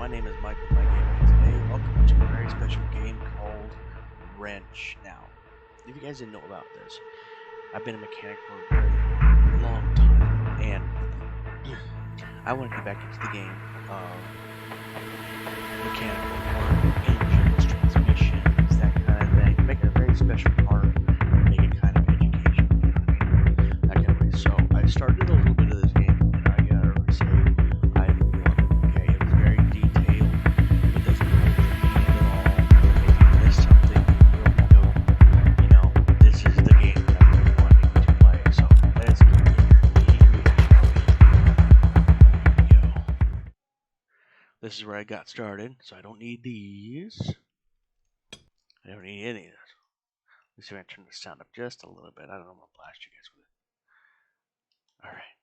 my name is Michael with MyGaming. Today, welcome to a very special game called Wrench. Now, if you guys didn't know about this, I've been a mechanic for a very long time, and I want to get back into the game of mechanical work, engines, transmissions, that kind of thing. Make it a very special part and make it kind of educational, you know what I mean? That kind of way. So, I started a little bit of this game, and I gotta say, I love it. Okay, it was very detailed. It doesn't hurt your hand at all. If you miss something, you know, this is the game that I've been wanting to play. So, let's get into it, shall we? Here we go. This is where I got started, so I don't need these. I don't need any of this. Let's see if I can turn the sound up just a little bit. I don't know, I'm going to blast you guys with it. Alright.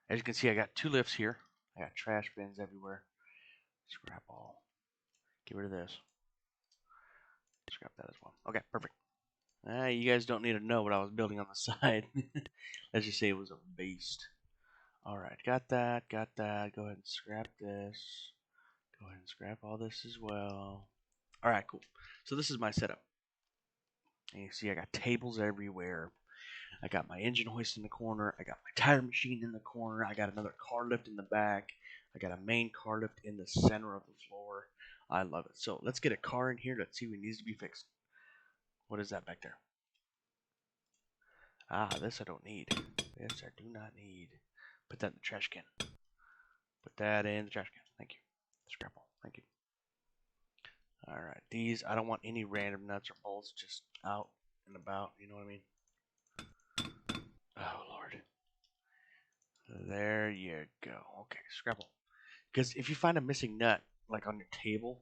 As you can see, I got two lifts here. I got trash bins everywhere. Scrap all. Get rid of this. Scrap that as well. Okay, perfect. You guys don't need to know what I was building on the side. Let's just say it was a beast. Alright, got that, got that. Go ahead and scrap this. Go ahead and scrap all this as well. Alright, cool. So this is my setup. And you see I got tables everywhere. I got my engine hoist in the corner. I got my tire machine in the corner. I got another car lift in the back. I got a main car lift in the center of the floor. I love it. So let's get a car in here. Let's see what needs to be fixed. What is that back there? This I don't need. This I do not need. Put that in the trash can. Put that in the trash can. Thank you. Scrap all. Thank you. Alright, these, I don't want any random nuts or bolts just out and about. You know what I mean? Oh, Lord. There you go. Okay, scrabble. Because if you find a missing nut, like on your table,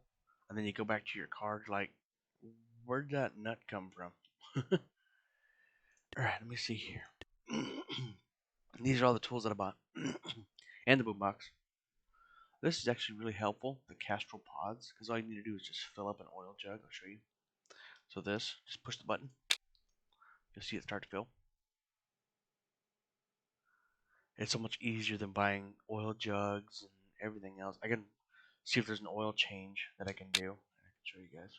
and then you go back to your car, like, where'd that nut come from? Alright, let me see here. These are all the tools that I bought. And the boombox. This is actually really helpful, the Castrol pods, because all you need to do is just fill up an oil jug. I'll show you. So this, just push the button. You'll see it start to fill. It's so much easier than buying oil jugs and everything else. I can see if there's an oil change that I can do. I can show you guys.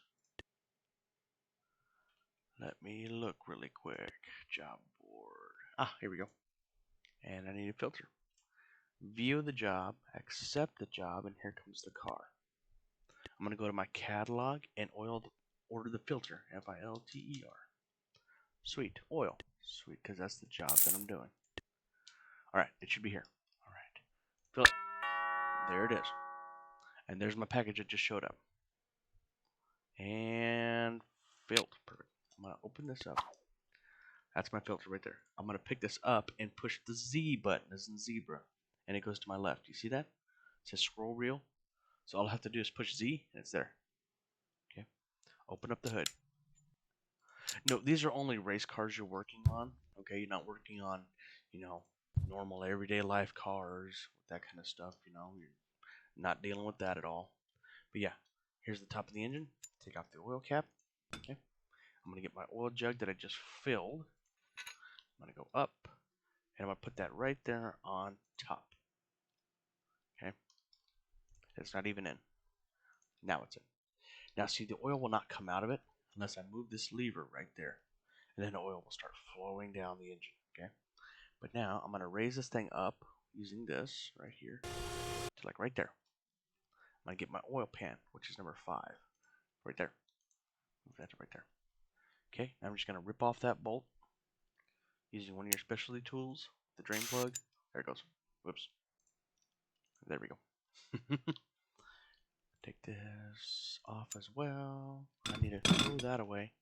Let me look really quick. Job board. Here we go. And I need a filter. View the job, accept the job, and here comes the car. I'm going to go to my catalog and order the filter. F-I-L-T-E-R. Sweet. Oil. Sweet, because that's the job that I'm doing. Alright, it should be here. Alright. Fill it. There it is. And there's my package that just showed up. And filled. Perfect. I'm going to open this up. That's my filter right there. I'm going to pick this up and push the Z button as in zebra. And it goes to my left. You see that? It says scroll reel. So all I have to do is push Z and it's there. Okay. Open up the hood. No, these are only race cars you're working on. Okay, you're not working on, normal everyday life cars, that kind of stuff, you're not dealing with that at all. But yeah, here's the top of the engine. Take off the oil cap. Okay. I'm going to get my oil jug that I just filled. I'm going to go up, and I'm going to put that right there on top. Okay. It's not even in. Now it's in. Now see, the oil will not come out of it unless I move this lever right there. And then the oil will start flowing down the engine. Okay. But now I'm going to raise this thing up using this right here to like right there. I'm going to get my oil pan, which is number 5. Right there. Move that to right there. Okay, now I'm just going to rip off that bolt using one of your specialty tools, the drain plug. There it goes. Whoops. There we go. Take this off as well. I need to throw that away.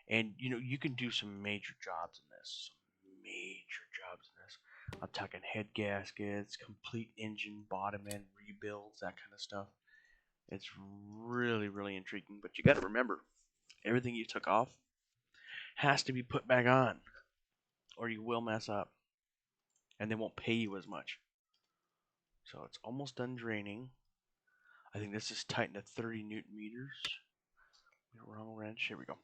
And, you can do some major jobs in this. I'm talking head gaskets, complete engine, bottom end rebuilds, that kind of stuff. It's really, really intriguing. But you got to remember, everything you took off has to be put back on, or you will mess up, and they won't pay you as much. So it's almost done draining. I think this is tightened at 30 Newton meters. Wrong wrench. Here we go.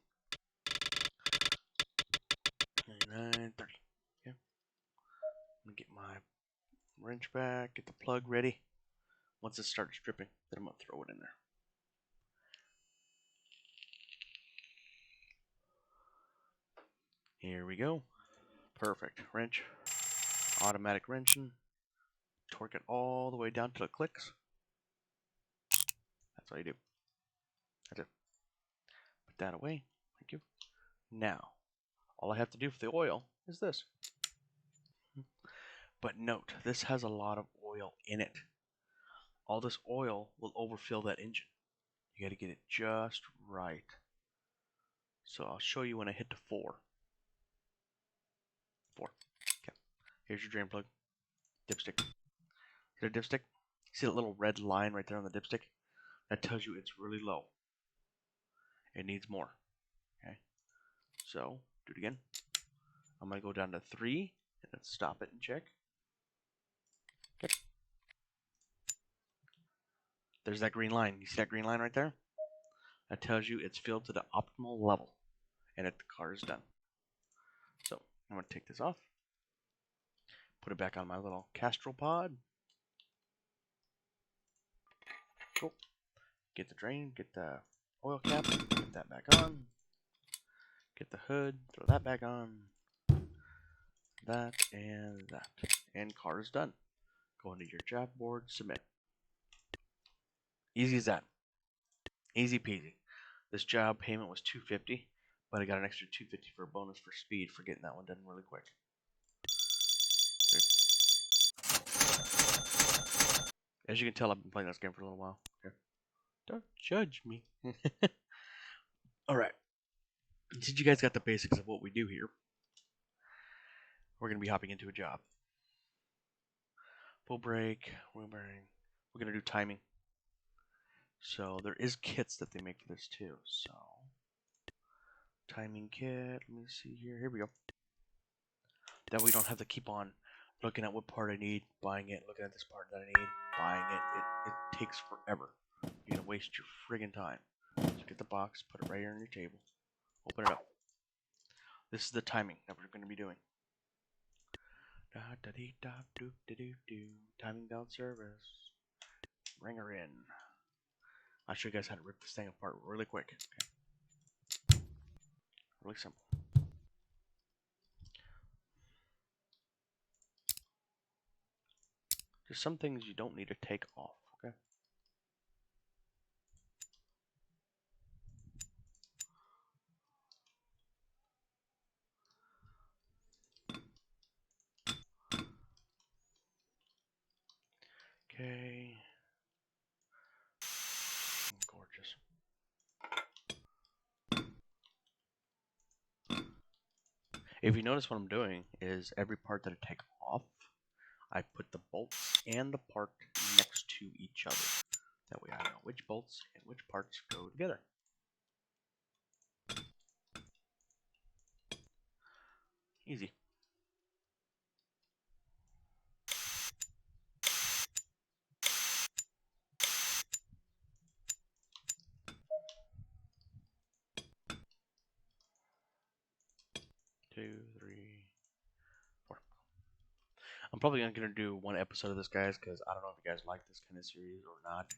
29, 30. Okay. I'm gonna get my wrench back. Get the plug ready. Once it starts dripping, then I'm going to throw it in there. Here we go. Perfect. Wrench. Automatic wrenching. Torque it all the way down till it clicks. That's all you do. That's it. Put that away. Thank you. Now, all I have to do for the oil is this. But note, this has a lot of oil in it. All this oil will overfill that engine. You got to get it just right. So I'll show you when I hit the 4. 4. Okay. Here's your drain plug. Dipstick. See the dipstick? See that little red line right there on the dipstick? That tells you it's really low. It needs more. Okay. So, do it again. I'm going to go down to 3 and then stop it and check. Okay. There's that green line. You see that green line right there? That tells you it's filled to the optimal level and that the car is done. So, I'm going to take this off. Put it back on my little Castrol pod. Cool. Get the drain, get the oil cap, put that back on. Get the hood, throw that back on. That and that. And car is done. Go into your job board, submit. Easy as that. Easy peasy. This job payment was $250, but I got an extra $250 for a bonus for speed for getting that one done really quick. There. As you can tell, I've been playing this game for a little while. Here. Don't judge me. Alright. Since you guys got the basics of what we do here, we're going to be hopping into a job. Full brake, wheel bearing. We're going to do timing. So there is kits that they make for this too. So timing kit, let me see here. Here we go. That way we don't have to keep on looking at what part I need, buying it, looking at this part that I need, buying it. It takes forever. You're going to waste your friggin' time. So get the box, put it right here on your table. Open it up. This is the timing that we're going to be doing. Timing belt service. Ring her in. I'll show you guys how to rip this thing apart really quick. Okay. Really simple. There's some things you don't need to take off, okay? Okay. Gorgeous. If you notice what I'm doing is every part that I take off, I put the bolts and the part next to each other. That way I know which bolts and which parts go together. Easy. Two, three, four. I'm probably not going to do one episode of this, guys, because I don't know if you guys like this kind of series or not.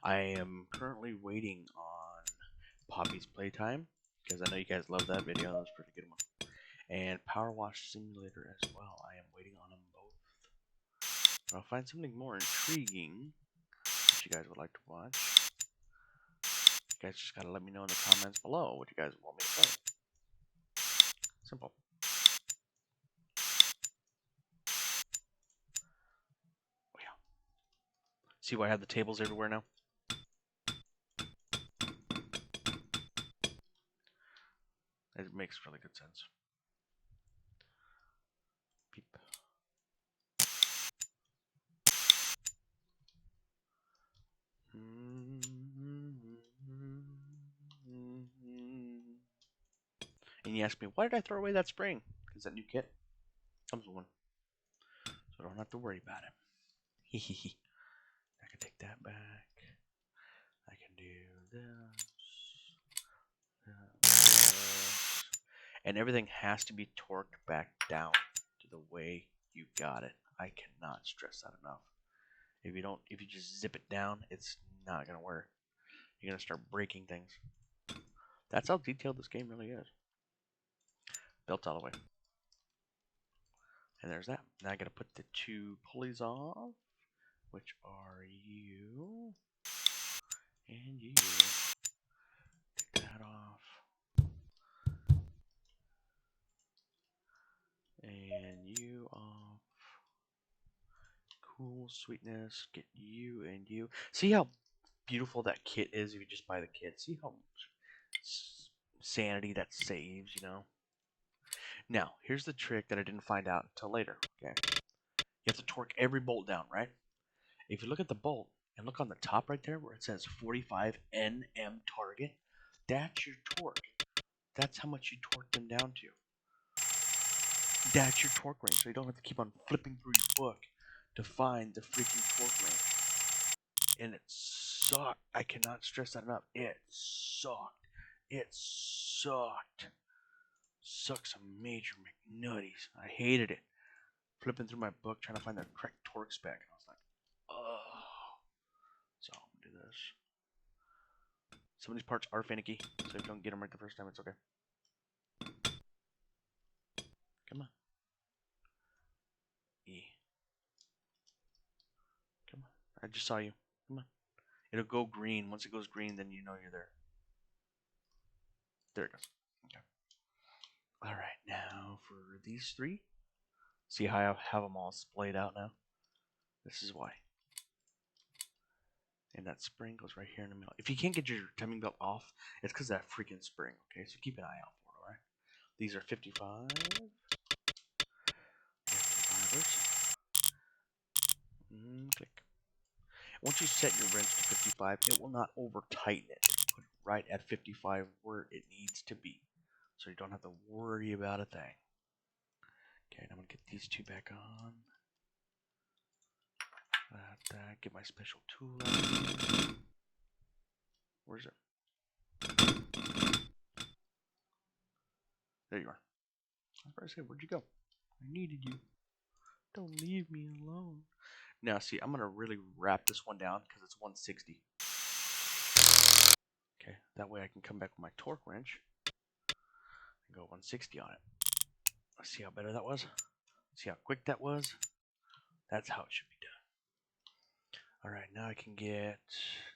I am currently waiting on Poppy's Playtime, because I know you guys love that video. That was a pretty good one. And Power Wash Simulator as well. I am waiting on them both. But I'll find something more intriguing that you guys would like to watch. You guys just gotta let me know in the comments below what you guys want me to play. Simple. Oh yeah. See why I have the tables everywhere now? It makes really good sense. Beep. And you ask me, why did I throw away that spring? Because that new kit comes with one. So I don't have to worry about it. Hehehe. I can take that back. I can do this. And everything has to be torqued back down to the way you got it. I cannot stress that enough. If you just zip it down, it's not gonna work. You're gonna start breaking things. That's how detailed this game really is. Built all the way. And there's that. Now I gotta put the 2 pulleys off, which are you and you. Take that off. And you off. Cool, sweetness. Get you and you. See how beautiful that kit is if you just buy the kit. See how much sanity that saves, you know? Now, here's the trick that I didn't find out until later, okay? You have to torque every bolt down, right? If you look at the bolt and look on the top right there where it says 45 Nm target, that's your torque. That's how much you torque them down to. That's your torque range, so you don't have to keep on flipping through your book to find the freaking torque range. And it sucked. I cannot stress that enough. It sucked. It sucked. Sucked some major McNutties. I hated it. Flipping through my book trying to find the correct torque spec. And I was like, oh. So I'm going to do this. Some of these parts are finicky, so if you don't get them right the first time, it's okay. Come on. E. Come on. I just saw you. Come on. It'll go green. Once it goes green, then you know you're there. There it goes. Okay. Alright, now for these 3. See how I have them all splayed out now? This is why. And that spring goes right here in the middle. If you can't get your timing belt off, it's because of that freaking spring. Okay, so keep an eye out for it, alright? These are 55. 55ers. Click. Once you set your wrench to 55, it will not over tighten it. Put it right at 55 where it needs to be. So you don't have to worry about a thing. Okay, now I'm going to get these 2 back on. That. Get my special tool out. Where's it? There you are. I was about to say, where'd you go? I needed you. Don't leave me alone. Now, see, I'm going to really wrap this one down because it's 160. Okay, that way I can come back with my torque wrench and go 160 on it. Let's see how better that was. See how quick that was. That's how it should be done. Alright, now I can get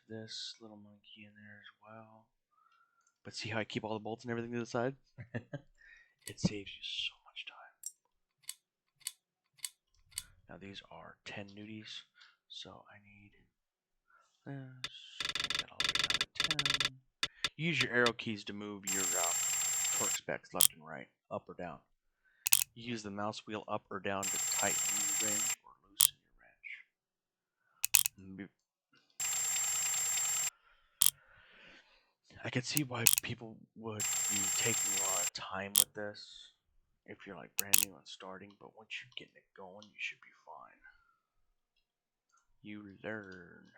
this little monkey in there as well. But see how I keep all the bolts and everything to the side? It saves you so much time. Now these are 10 newties, so I need this. Make that all the way down to 10. Use your arrow keys to move your torque specs left and right, up or down. Use the mouse wheel up or down to tighten your wrench or loosen your wrench. I can see why people would be taking a lot of time with this if you're like brand new and starting, but once you're getting it going, you should be fine. You learn.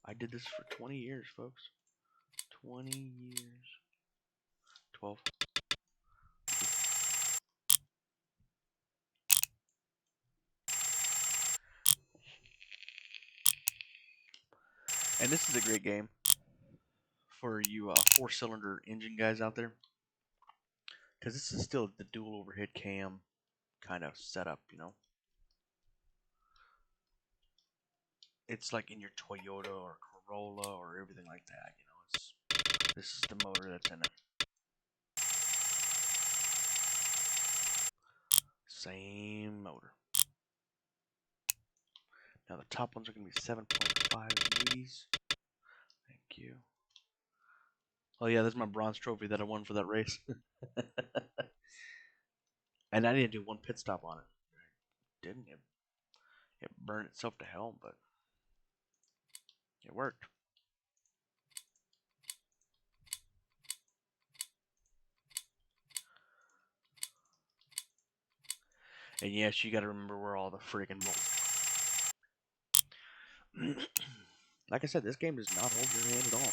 I did this for 20 years, folks. 20 years. 12. And this is a great game for you 4-cylinder engine guys out there, because this is still the dual overhead cam kind of setup, you know. It's like in your Toyota or Corolla or everything like that, you know. This is the motor that's in it. Same motor. Now the top ones are going to be 7.5 newties. Thank you. Oh yeah, there's my bronze trophy that I won for that race. And I didn't do one pit stop on it. Didn't it? It burned itself to hell, but it worked. And yes, you got to remember where all the friggin' bolts go. Like I said, this game does not hold your hand at all.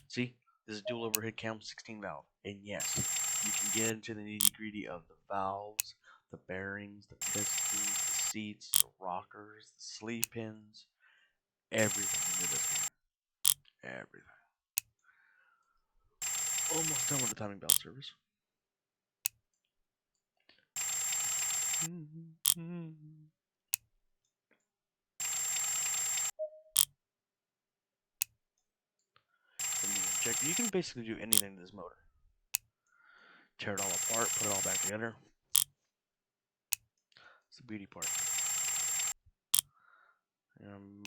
See, this is dual overhead cam 16 valve. And yes, you can get into the nitty gritty of the valves, the bearings, the pistons, the seats, the rockers, the sleeve pins, everything into this game. Everything. Almost done with the timing belt service. From the injector, you can basically do anything to this motor. Tear it all apart, put it all back together. It's the beauty part.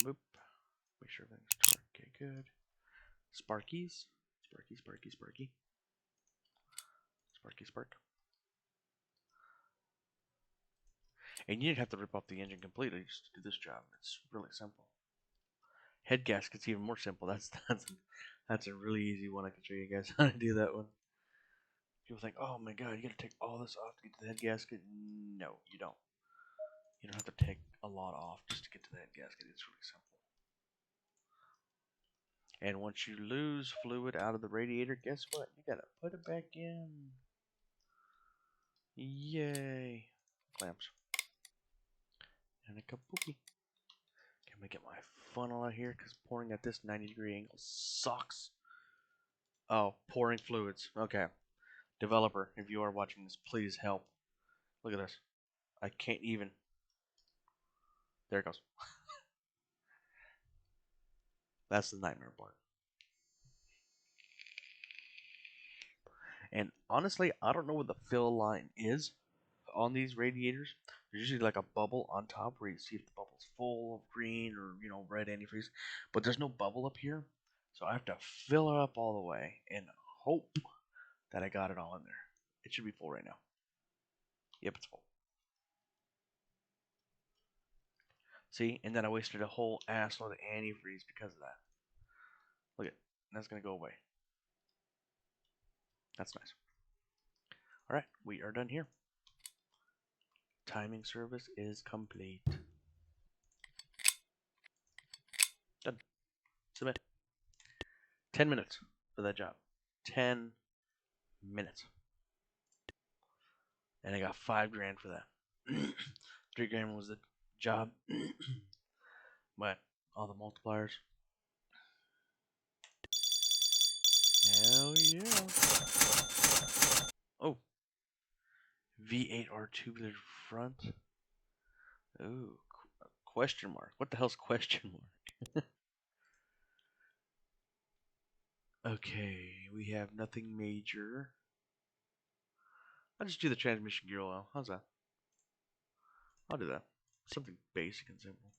Boop. Make sure everything's torqued. Okay, good. Sparkies. Sparky, sparky, sparky. Sparky, spark. And you didn't have to rip off the engine completely just to do this job. It's really simple. Head gasket's even more simple. That's a really easy one. I can show you guys how to do that one. People think, oh my god, you gotta take all this off to get to the head gasket. No, you don't. You don't have to take a lot off just to get to the head gasket. It's really simple. And once you lose fluid out of the radiator, guess what? You gotta put it back in. Yay. Clamps. And a kabuki. Okay, I'm gonna get my funnel out here because pouring at this 90-degree angle sucks. Oh, pouring fluids. Okay. Developer, if you are watching this, please help. Look at this. I can't even. There it goes. That's the nightmare part. And honestly, I don't know what the fill line is on these radiators. There's usually like a bubble on top where you see if the bubble's full of green or, red antifreeze. But there's no bubble up here. So I have to fill it up all the way and hope that I got it all in there. It should be full right now. Yep, it's full. See? And then I wasted a whole assload of antifreeze because of that. Look at it. That's going to go away. That's nice. Alright, we are done here. Timing service is complete. Done. Submit. 10 minutes for that job. 10 minutes. And I got $5,000 for that. $3,000 was the job. But all the multipliers. Hell yeah. Oh. V8R tubular front. Ooh. Question mark. What the hell's question mark? Okay. We have nothing major. I'll just do the transmission gear oil. How's that? I'll do that. Something basic and simple.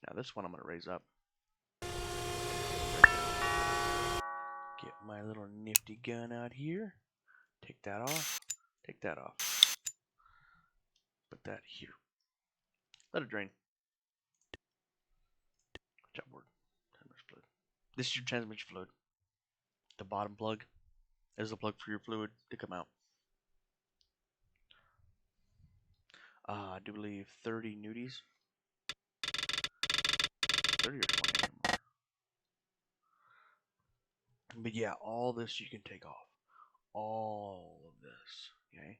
Now this one I'm going to raise up. Get my little nifty gun out here. Take that off. Take that off. Put that here. Let it drain. Good job, word. Transmission fluid. This is your transmission fluid. The bottom plug is the plug for your fluid to come out. I do believe 30 newties. 30 or 20 anymore. But yeah, all this you can take off. All of this. Okay.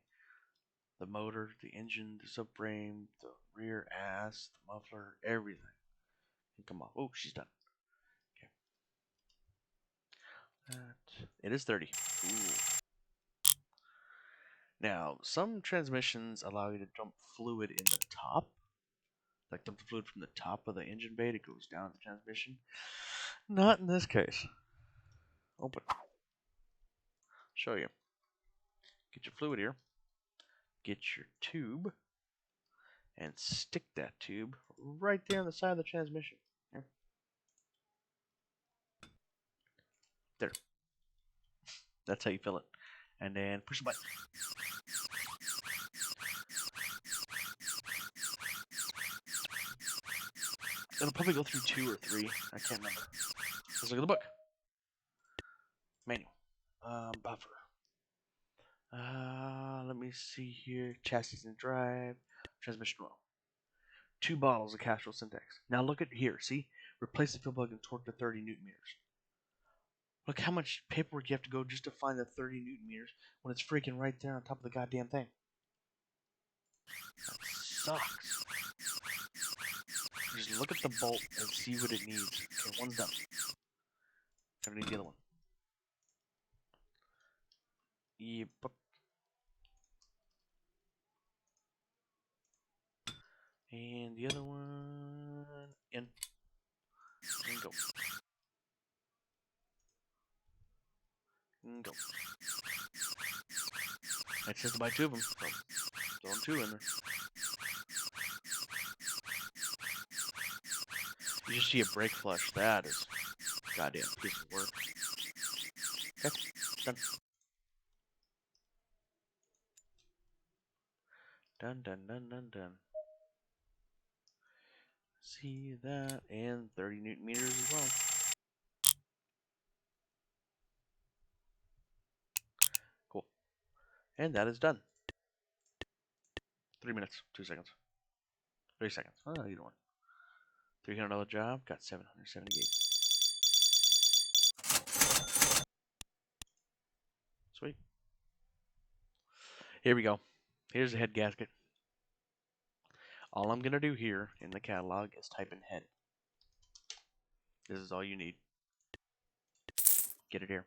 The motor, the engine, the subframe, the rear ass, the muffler, everything can come off. Oh, she's done. Okay. It is 30. Ooh. Now, some transmissions allow you to dump fluid in the top. Like dump the fluid from the top of the engine bay, it goes down the transmission. Not in this case. Open. Show you. Get your fluid here. Get your tube. And stick that tube right there on the side of the transmission. Here. There. That's how you fill it. And then push the button. It'll probably go through 2 or 3. I can't remember. Let's look at the book. Manual. Buffer. Let me see here. Chassis and drive. Transmission oil. 2 bottles of Castrol Syntax. Now look at here. See? Replace the fuel plug and torque to 30 Newton meters. Look how much paperwork you have to go just to find the 30 newton meters when it's freaking right there on top of the goddamn thing. That sucks. Just look at the bolt and see what it needs. Okay, one's done. Gotta need the other one. Yep. And the other one in. And go. And go. I said to buy 2 of them, so throw them 2 in there. You just see a brake flush. That is a goddamn piece of work. Okay, done. Done, done, done, done, done. See that, and 30 newton meters as well. Cool. And that is done. 3 minutes, 2 seconds. 3 seconds. Oh, either one. $300 job, got 778. Sweet. Here we go. Here's the head gasket. All I'm going to do here in the catalog is type in head. This is all you need. Get it here.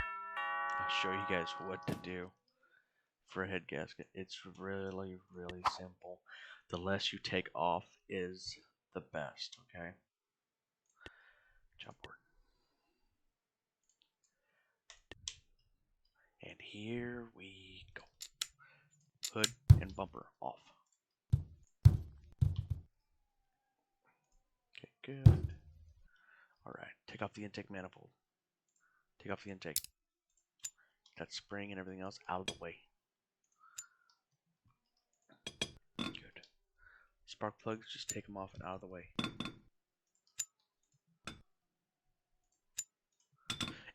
I'll show you guys what to do for a head gasket. It's really, really simple. The less you take off is the best, okay? Job board. And here we go. Hood and bumper off. Okay, good. Alright, take off the intake manifold. Take off the intake. That spring and everything else out of the way. Good. Spark plugs, just take them off and out of the way.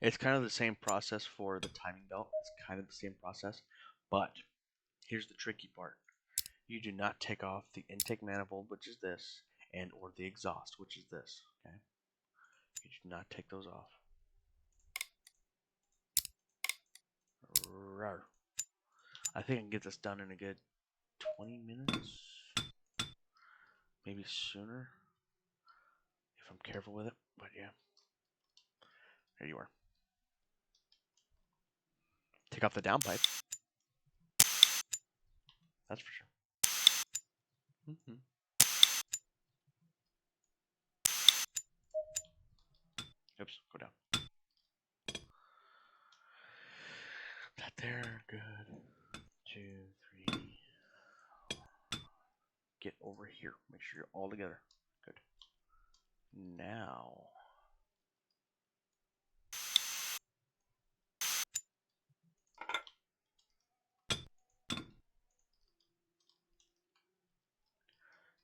It's kind of the same process for the timing belt. It's kind of the same process, but here's the tricky part. You do not take off the intake manifold, which is this, and or the exhaust, which is this. Okay, you do not take those off. Rawr. I think I can get this done in a good 20 minutes, maybe sooner, if I'm careful with it. But yeah, there you are. Take off the downpipe. That's for sure. Oops, go down. That there, good. 2, 3. Get over here. Make sure you're all together. Good. Now.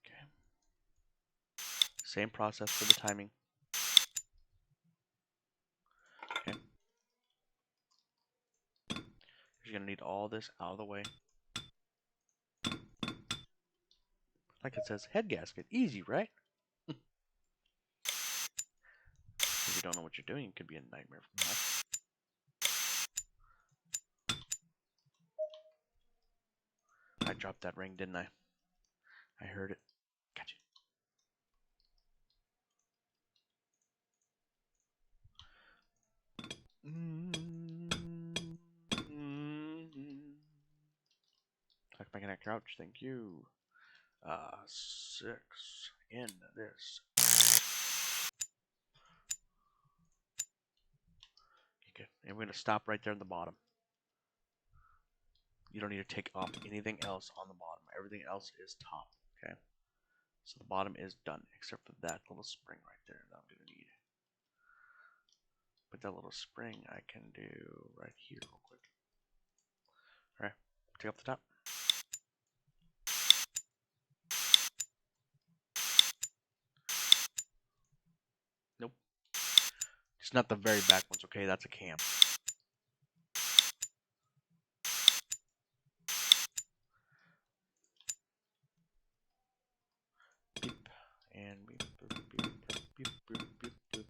Okay. Same process for the timing. Okay. You're going to need all this out of the way. Like it says, head gasket. Easy, right? If you don't know what you're doing, it could be a nightmare from hell. I dropped that ring, didn't I? I heard it. Gotcha. Tuck back in that crouch. Thank you. 6 in this. Okay, and we're going to stop right there in the bottom. You don't need to take off anything else on the bottom. Everything else is top, okay? So the bottom is done, except for that little spring right there that I'm going to need. But that little spring I can do right here real quick. Alright, take off the top. Nope. It's not the very back ones, okay? That's a cam. Beep. And beep, beep, beep, beep, beep, beep, beep.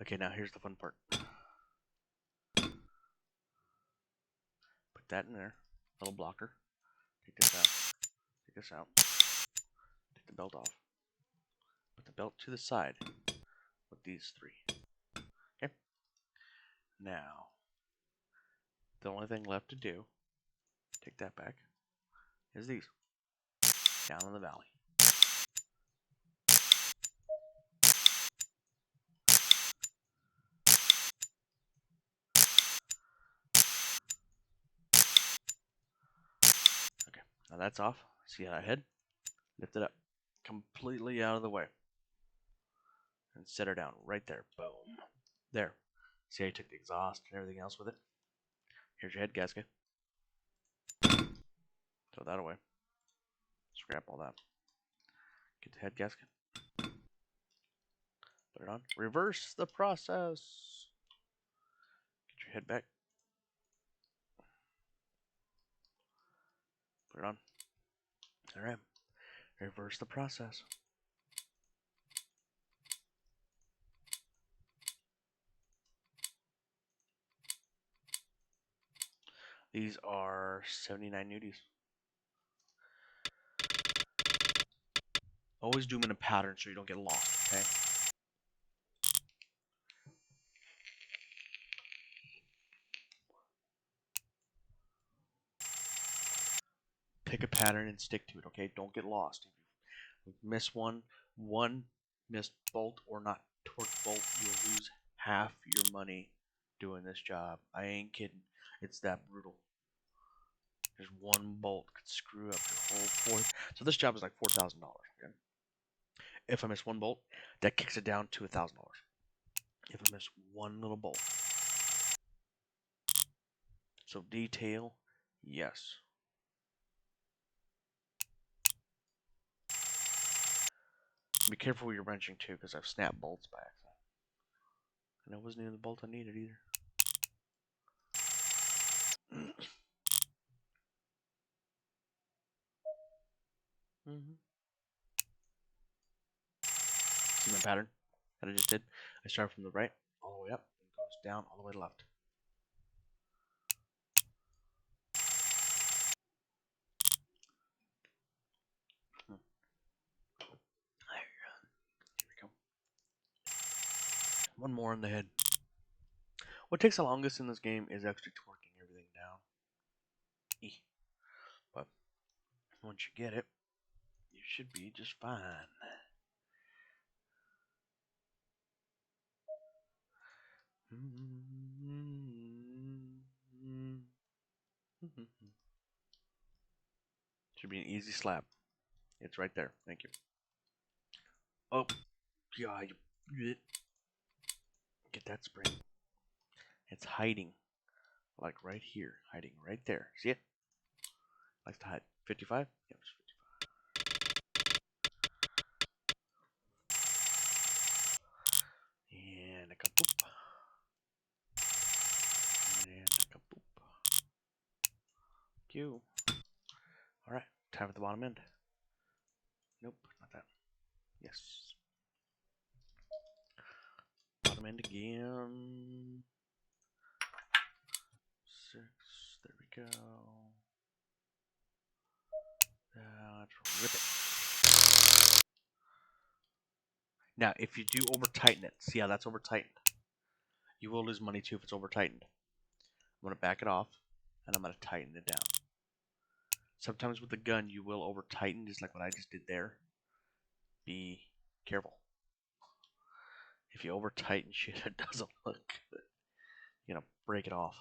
Okay, now here's the fun part. Put that in there. Little blocker. Take this out. Take this out. Take the belt off. Put the belt to the side with these three. Okay. Now, the only thing left to do, take that back, is these. Down in the valley. Okay, now that's off. See how I head? Lift it up. Completely out of the way. And set her down right there. Boom. There. See how you took the exhaust and everything else with it? Here's your head gasket. Throw that away. Scrap all that. Get the head gasket. Put it on. Reverse the process. Get your head back. Put it on. Alright. Reverse the process. These are 79 nudies. Always do them in a pattern so you don't get lost, okay? Pick a pattern and stick to it, okay? Don't get lost. If you miss one missed bolt or not torque bolt, you'll lose half your money doing this job. I ain't kidding. It's that brutal. There's one bolt could screw up your whole fourth. So this job is like $4,000. Okay? If I miss one bolt, that kicks it down to $1,000. If I miss one little bolt. So detail, yes. Be careful where you're wrenching too, because I've snapped bolts by accident. And it wasn't even the bolt I needed either. See my pattern that I just did? I start from the right all the way up and goes down all the way to left. Here we go. One more on the head. What takes the longest in this game is actually torquing everything down. But once you get it, you should be just fine. Should be an easy slap. It's right there. Thank you. Oh, God. Get that spring. It's hiding. Like right here. Hiding right there. See it? Likes to hide. 55? Yep, it's 55. And a kapoop. And a kapoop. Q. Alright, time at the bottom end. Nope, not that. Yes. Bottom end again. 6. There we go. Let's rip it. Now, if you do over tighten it, see how that's over tightened? You will lose money too if it's over tightened. I'm going to back it off and I'm going to tighten it down. Sometimes with the gun you will over tighten, just like what I just did there. Be careful. If you over tighten shit, it doesn't look good. You know, break it off.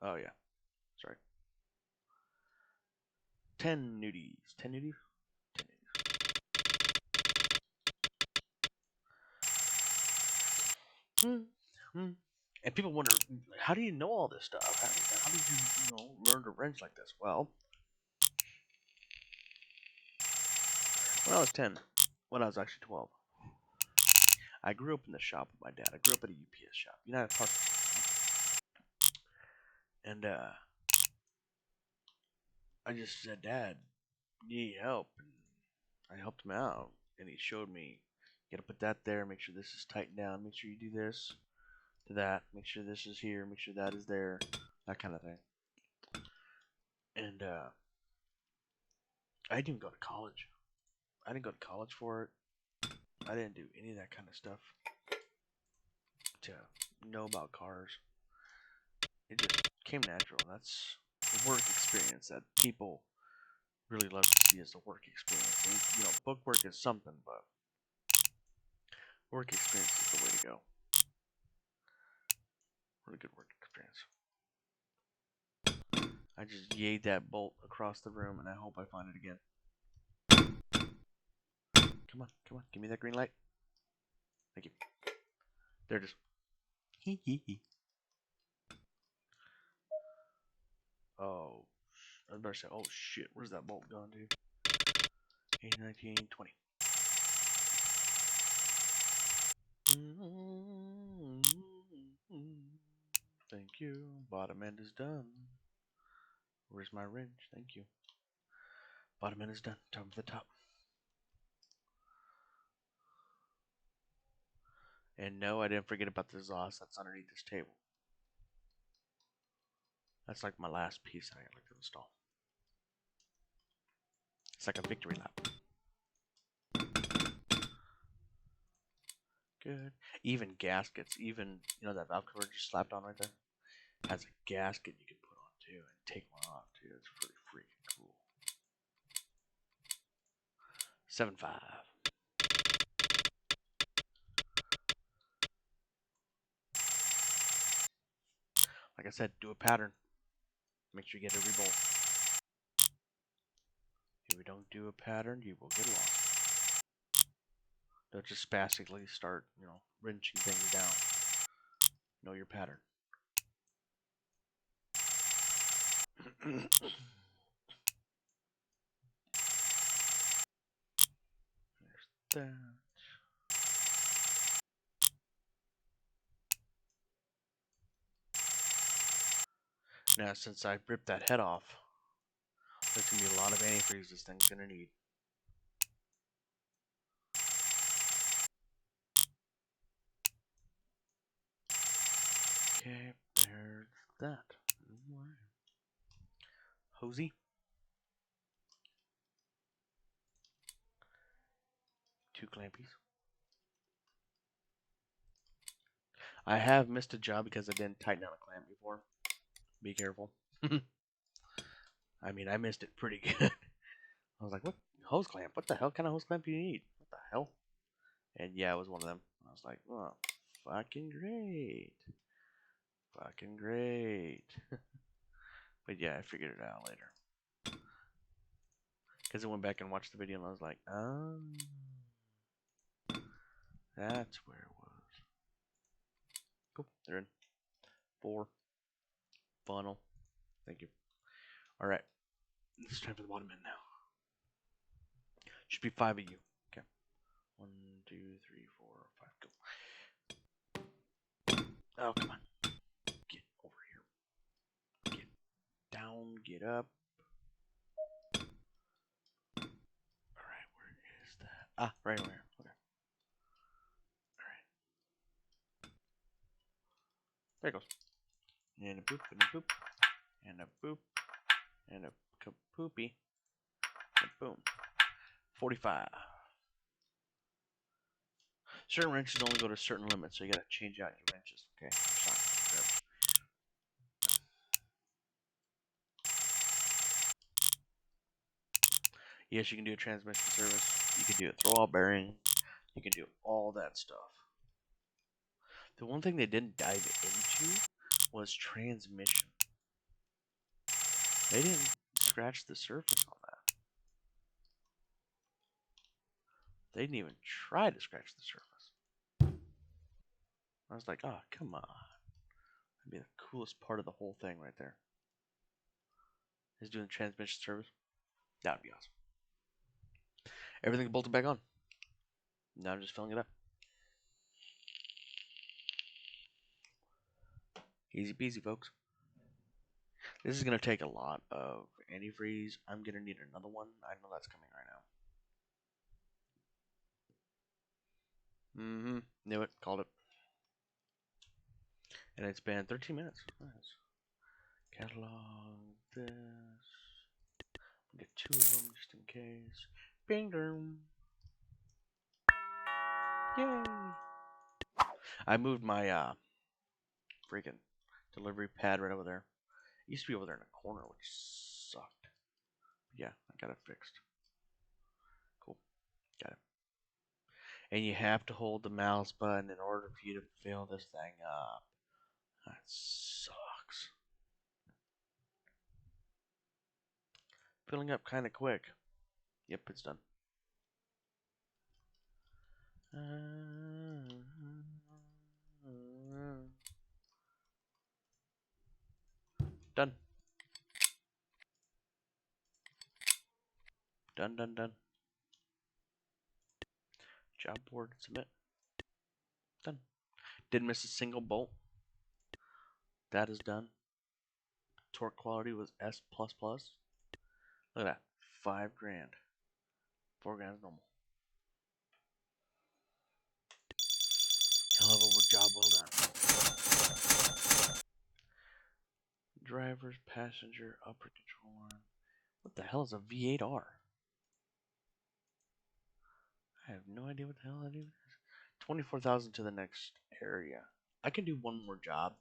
Oh yeah, sorry. 10 nudies. 10 nudies? 10 nudies. And people wonder, how do you know all this stuff? How did you, learn to wrench like this? Well, when I was 10, when I was actually 12, I grew up in the shop with my dad. I grew up at a UPS shop, United Parcel Service. And I just said, Dad, you need help. And I helped him out. And he showed me, you gotta put that there, make sure this is tightened down, make sure you do this to that, make sure this is here, make sure that is there, that kind of thing. And I didn't even go to college. I didn't go to college for it. I didn't do any of that kind of stuff to know about cars. It just came natural. That's a work experience that people really love to see as a work experience. And, you know, book work is something, but work experience is the way to go. Really good work experience. I just yayed that bolt across the room, and I hope I find it again. Come on, come on, give me that green light. Thank you. There it is. Hee hee hee. Oh, I was about to say, oh shit, where's that bolt gone to? 8, 19, 20. Thank you. Bottom end is done. Where's my wrench? Thank you. Bottom end is done. Time for the top. And no, I didn't forget about the exhaust that's underneath this table. That's like my last piece that I like to install. It's like a victory lap. Good. Even gaskets, even, you know, that valve cover just slapped on right there, has a gasket you can put on too and take one off too. It's really freaking cool. 7.5. Like I said, do a pattern. Make sure you get every bolt. If you don't do a pattern, you will get lost. Don't just spastically start, you know, wrenching things down. Know your pattern. There's that. Now, since I ripped that head off, there's going to be a lot of antifreeze this thing's going to need. Okay, there's that. Hosey. Two clampies. I have missed a job because I didn't tighten down a clamp before. Be careful. I mean, I missed it pretty good. I was like, what? Hose clamp? What the hell kind of hose clamp do you need? What the hell? And yeah, it was one of them. I was like, oh, fucking great. Fucking great. But yeah, I figured it out later. Because I went back and watched the video and I was like, oh, that's where it was. Cool, they're in. 4. Funnel. Thank you. Alright, it's time for the bottom end now. Should be 5 of you. Okay. 1, 2, 3, 4, 5, go. Oh, come on. Get over here. Get down, get up. Alright, where is that? Ah, right over here. Okay. Alright. There it goes. And a boop, and a boop, and a boop, and a kapoopy. And boom. 45. Certain wrenches only go to certain limits, so you gotta change out your wrenches. Okay, yes, you can do a transmission service. You can do a throw-out bearing. You can do all that stuff. The one thing they didn't dive into was transmission. They didn't scratch the surface on that. They didn't even try to scratch the surface. I was like, oh, come on. That'd be the coolest part of the whole thing right there. Is doing the transmission service. That would be awesome. Everything bolted back on. Now I'm just filling it up. Easy peasy, folks. This is gonna take a lot of antifreeze. I'm gonna need another one. I know that's coming right now. Knew it. Called it. And it's been 13 minutes. Nice. Catalog this. Get 2 of them just in case. Bing dong. Yay! I moved my freaking delivery pad right over there. It used to be over there in the corner, which sucked. Yeah, I got it fixed. Cool. Got it. And you have to hold the mouse button in order for you to fill this thing up. That sucks. Filling up kind of quick. Yep, it's done. Done. Done. Job board, submit. Done. Didn't miss a single bolt. That is done. Torque quality was S++. Look at that. 5 grand. 4 grand is normal. Hell of a job well done. Driver's passenger upper control arm. What the hell is a V8R? I have no idea what the hell that even is. 24,000 to the next area. I can do one more job.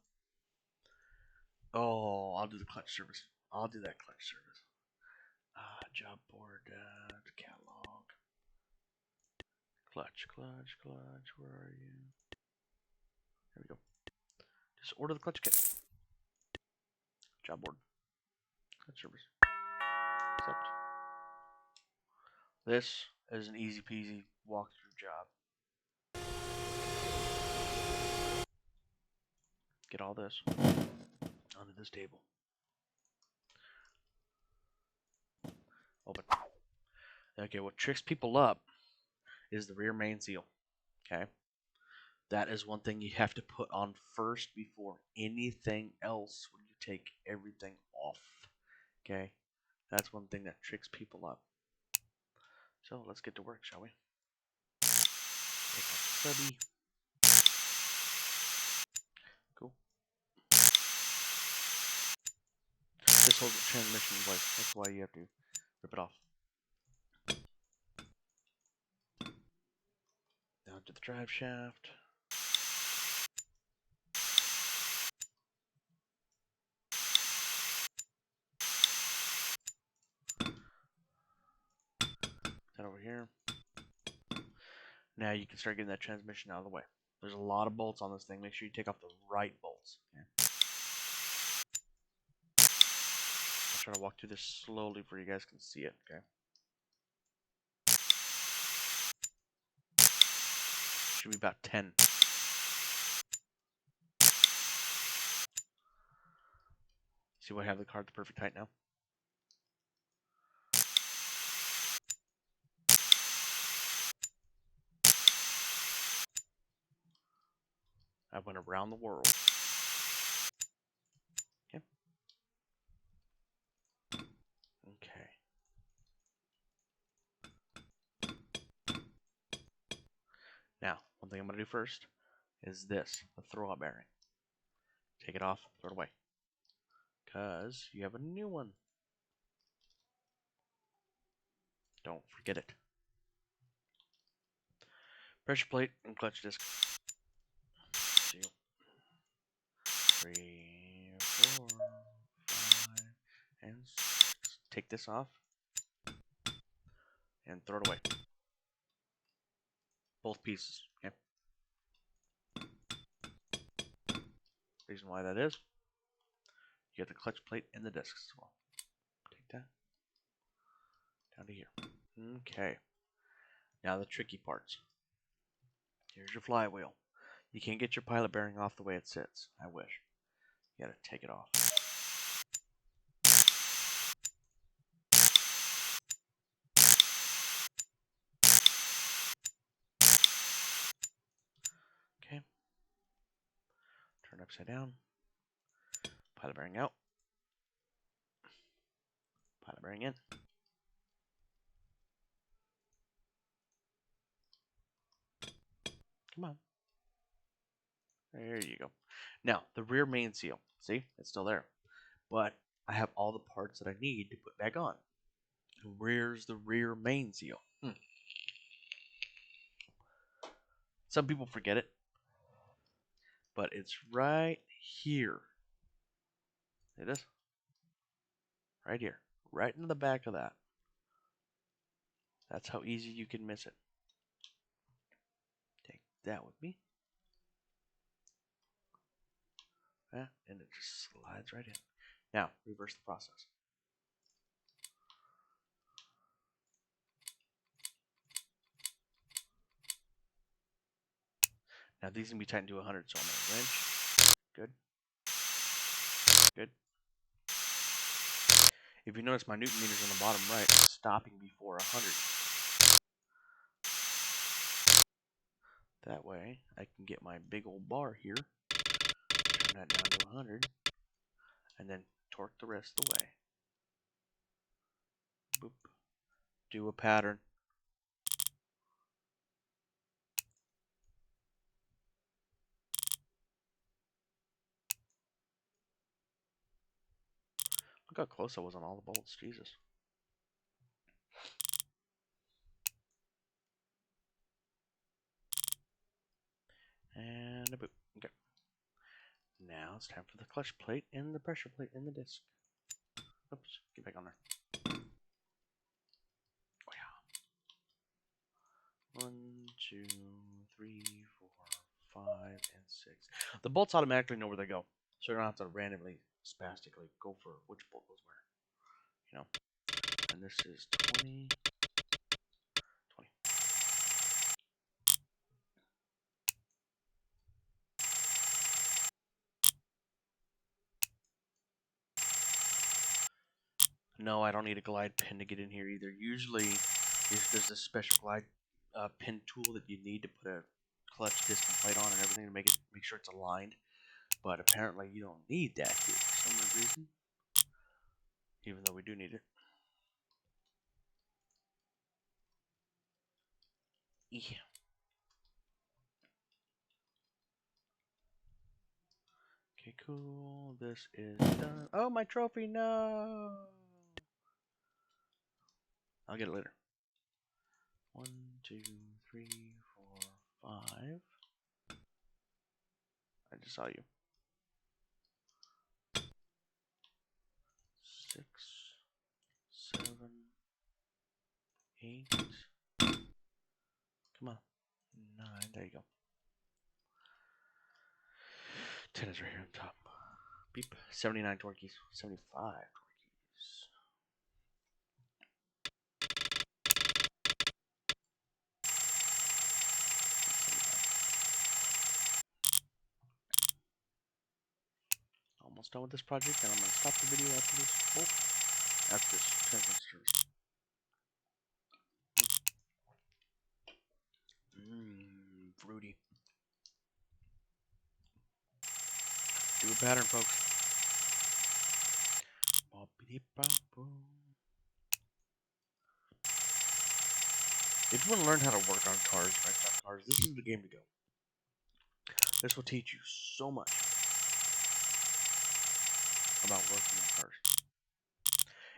Oh, I'll do the clutch service. I'll do that clutch service. Job board, catalog. Clutch. Where are you? There we go. Just order the clutch kit. Job board. Clutch service. Accept. This is an easy peasy walkthrough job. Get all this onto this table. Open. Okay, what tricks people up is the rear main seal. Okay. That is one thing you have to put on first before anything else when you take everything off. Okay. That's one thing that tricks people up. So let's get to work, shall we? Take off the subby. Cool. This holds the transmission in place. That's why you have to rip it off. Down to the drive shaft. That over here. Now you can start getting that transmission out of the way. There's a lot of bolts on this thing. Make sure you take off the right bolts. Okay? I'll try to walk through this slowly for you guys can see it. Okay. Should be about 10. See why I have the car at the perfect height now? I went around the world. Okay. Okay. Now, one thing I'm going to do first is this, the throwout bearing. Take it off, throw it away. Because you have a new one. Don't forget it. Pressure plate and clutch disc. Seal. 3, 4, 5, and 6. Take this off and throw it away. Both pieces. Okay. Reason why that is, you have the clutch plate and the discs as well. Take that down to here. Okay. Now the tricky parts. Here's your flywheel. You can't get your pilot bearing off the way it sits. I wish. You gotta take it off. Okay. Turn upside down. Pilot bearing out. bearing in. Come on. There you go. Now, the rear main seal. See? It's still there. But I have all the parts that I need to put back on. Where's the rear main seal? Some people forget it. But it's right here. See this? Right here. Right in the back of that. That's how easy you can miss it. Take that with me. Yeah, and it just slides right in. Now, reverse the process. Now, these can be tightened to 100, so I'm going to wrench. Good. Good. If you notice, my Newton meter's on the bottom right, stopping before 100. That way, I can get my big old bar here, turn that down to 100, and then torque the rest of the way. Boop. Do a pattern. Look how close I was on all the bolts. Jesus. And a boop. Okay. Now it's time for the clutch plate and the pressure plate in the disc. Oops. Get back on there. Oh, yeah. 1, 2, 3, 4, 5, and 6. The bolts automatically know where they go, so you don't have to randomly, spastically go for which bolt goes where. You know. And this is 20. 20. No, I don't need a glide pin to get in here either. Usually, there's a special glide pin tool that you need to put a clutch disc and plate on and everything to make sure it's aligned. But apparently, you don't need that here for some weird reason. Even though we do need it. Yeah. Okay, cool. This is done. Oh, my trophy! No. I'll get it later. 1, 2, 3, 4, 5. I just saw you. 6, 7, 8. Come on. 9. There you go. 10 is right here on top. Beep. 79 torqueys. 75 torqueys. Almost done with this project, and I'm going to stop the video after this. Oh, after this transistor. Fruity. Do a pattern, folks. If you want to learn how to work on cars, wrench on cars, this is the game to go. This will teach you so much about working on cars.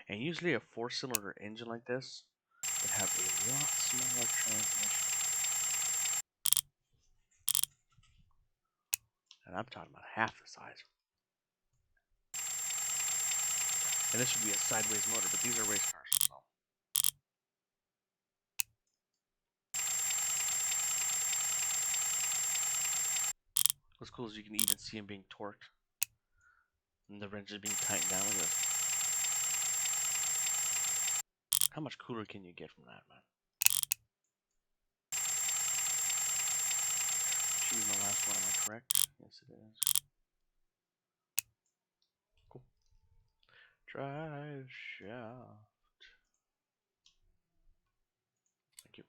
And usually a 4-cylinder engine like this would have a lot smaller transmission. And I'm talking about half the size. And this would be a sideways motor, but these are race cars. So. What's cool is you can even see them being torqued. And the wrenches being tightened down like this. How much cooler can you get from that, man? Choosing the last one, am I correct? Yes, it is. Cool. Drive shaft. Thank you.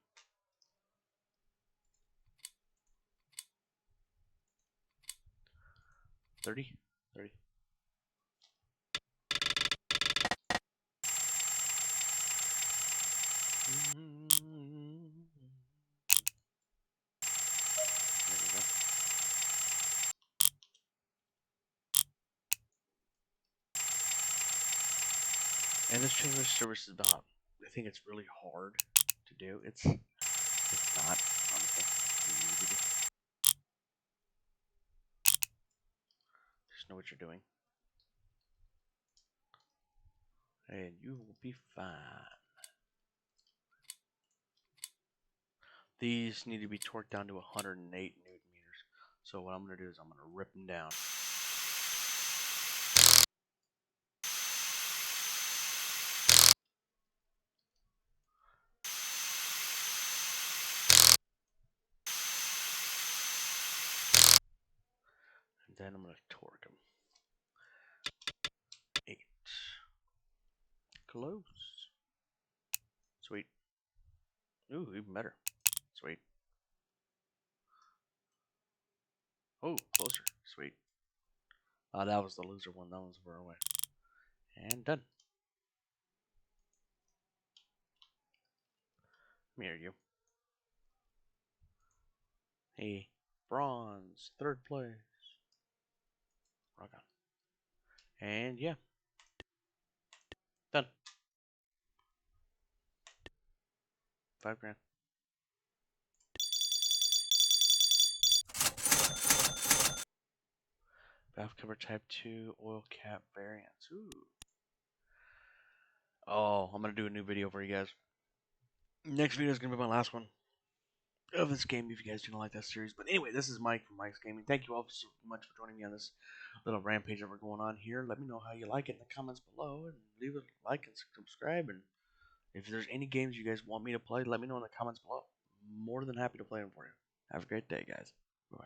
30. 30. And this transmission service is about, I think it's really hard to do. It's not, honestly. Just know what you're doing. And you will be fine. These need to be torqued down to 108 newton meters. So what I'm going to do is I'm going to rip them down. And then I'm going to torque them. 8. Close. Sweet. Ooh, even better. Sweet. Oh, closer. Sweet. That was the loser one. That one's far away. And done. Here you. Hey, bronze, 3rd place. Rock on. And yeah, done. 5 grand. Valve cover type 2 oil cap variants. Ooh. Oh, I'm gonna do a new video for you guys. Next video is gonna be my last one of this game if you guys didn't like that series. But anyway, this is Mike from Mike's Gaming. Thank you all so much for joining me on this little rampage that we're going on here. Let me know how you like it in the comments below, and leave a like and subscribe. And if there's any games you guys want me to play, let me know in the comments below. I'm more than happy to play them for you. Have a great day, guys. Bye.